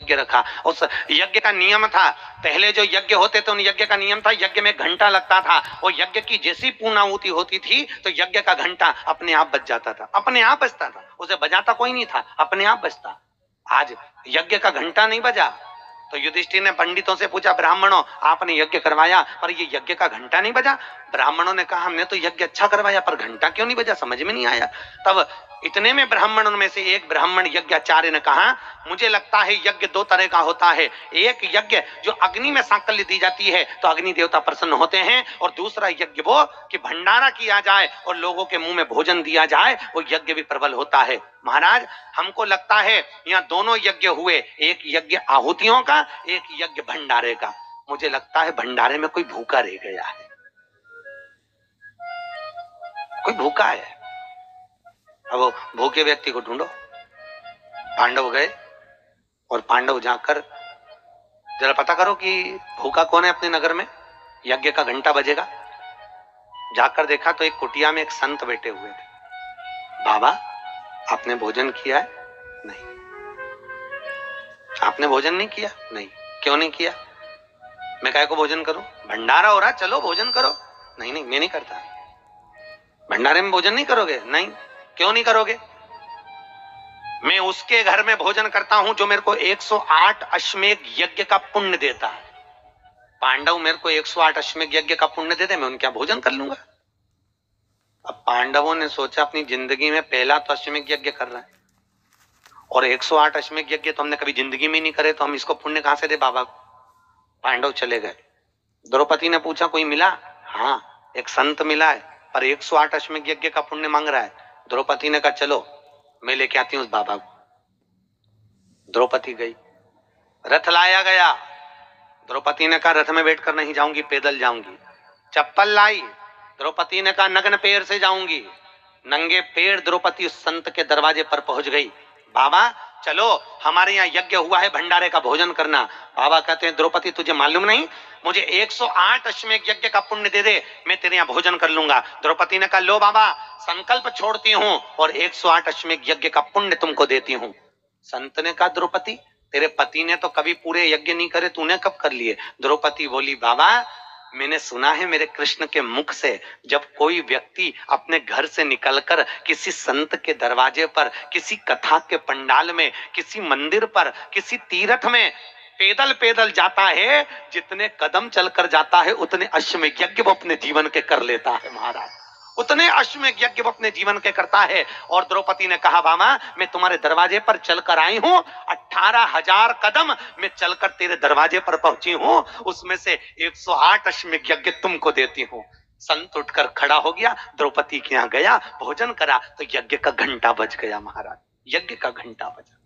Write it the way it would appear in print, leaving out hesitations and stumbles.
यज्ञ रखा। उस यज्ञ का नियम था, पहले जो यज्ञ होते थे उन यज्ञ का नियम था, यज्ञ में घंटा लगता था। वो यज्ञ की जैसी पूर्णाहुति होती थी तो यज्ञ का घंटा अपने आप बज जाता था, अपने आप बजता था, उसे बजाता कोई नहीं था, अपने आप बजता। आज यज्ञ का घंटा नहीं बजा तो युधिष्ठिर ने पंडितों से पूछा, ब्राह्मणों आपने यज्ञ करवाया पर ये यज्ञ का घंटा नहीं बजा। ब्राह्मणों ने कहा हमने तो यज्ञ अच्छा करवाया पर घंटा क्यों नहीं बजा, समझ में नहीं आया। तब इतने में ब्राह्मणों में से एक ब्राह्मण यज्ञाचार्य ने कहा, मुझे लगता है यज्ञ दो तरह का होता है, एक यज्ञ जो अग्नि में सांकल्य दी जाती है तो अग्नि देवता प्रसन्न होते हैं, और दूसरा यज्ञ वो कि भंडारा किया जाए और लोगों के मुंह में भोजन दिया जाए, वो यज्ञ भी प्रबल होता है। महाराज हमको लगता है यहाँ दोनों यज्ञ हुए, एक यज्ञ आहुतियों का, एक यज्ञ भंडारे का। मुझे लगता है भंडारे में कोई भूखा रह गया है, कोई भूखा है। अब वो भूखे व्यक्ति को ढूंढो। पांडव गए और पांडव जाकर जरा पता करो कि भूखा कौन है अपने नगर में, यज्ञ का घंटा बजेगा। जाकर देखा तो एक कुटिया में एक संत बैठे हुए थे। बाबा आपने भोजन किया है? नहीं। आपने भोजन नहीं किया? नहीं। क्यों नहीं किया? मैं काहे को भोजन करूं, भंडारा हो रहा, चलो भोजन करो। नहीं नहीं मैं नहीं करता। भंडारे में भोजन नहीं करोगे? नहीं। क्यों नहीं करोगे? मैं उसके घर में भोजन करता हूं जो मेरे को 108 अश्वमेध यज्ञ का पुण्य देता है। पांडव मेरे को 108 अश्वमेध यज्ञ का पुण्य देते, मैं उनके भोजन कर लूंगा। अब पांडवों ने सोचा अपनी जिंदगी में पहला तो अश्वमेध यज्ञ कर रहा है और 108 अश्वमेध यज्ञ तो हमने कभी जिंदगी में नहीं करे, तो हम इसको पुण्य कहां से दे बाबा को। पांडव चले गए। द्रौपदी ने पूछा कोई मिला? हाँ एक संत मिला है पर 108 अश्वमेध यज्ञ का पुण्य मांग रहा है। द्रौपदी ने कहा चलो मैं लेके आती हूँ उस बाबा को। द्रौपदी गई, रथ लाया गया। द्रौपदी ने कहा रथ में बैठकर नहीं जाऊंगी, पैदल जाऊंगी। चप्पल लाई, द्रौपदी ने कहा नग्न पैर से जाऊंगी। नंगे पैर द्रौपदी उस संत के दरवाजे पर पहुंच गई। बाबा चलो हमारे यहाँ यज्ञ हुआ है, भंडारे का भोजन करना। बाबा कहते हैं द्रौपदी तुझे मालूम नहीं, मुझे 108 अश्वमेध यज्ञ का पुण्य दे दे, मैं तेरे यहाँ भोजन कर लूंगा। द्रौपदी ने कहा लो बाबा संकल्प छोड़ती हूँ और 108 अश्वमेध यज्ञ का पुण्य तुमको देती हूँ। संत ने कहा द्रौपदी तेरे पति ने तो कभी पूरे यज्ञ नहीं करे, तूने कब कर लिए? द्रौपदी बोली बाबा मैंने सुना है मेरे कृष्ण के मुख से, जब कोई व्यक्ति अपने घर से निकलकर किसी संत के दरवाजे पर, किसी कथा के पंडाल में, किसी मंदिर पर, किसी तीर्थ में पैदल पैदल जाता है, जितने कदम चलकर जाता है उतने अश्वमेध यज्ञ वो अपने जीवन के कर लेता है। महाराज उतने अश्वमेध यज्ञ वो अपने जीवन के करता है। और द्रौपदी ने कहा बाबा मैं तुम्हारे दरवाजे पर चलकर आई हूँ, 18,000 कदम मैं चलकर तेरे दरवाजे पर पहुंची हूँ, उसमें से 108 अश्वमेध यज्ञ तुमको देती हूँ। संत उठकर खड़ा हो गया, द्रौपदी के यहाँ गया, भोजन करा तो यज्ञ का घंटा बज गया। महाराज यज्ञ का घंटा बजा।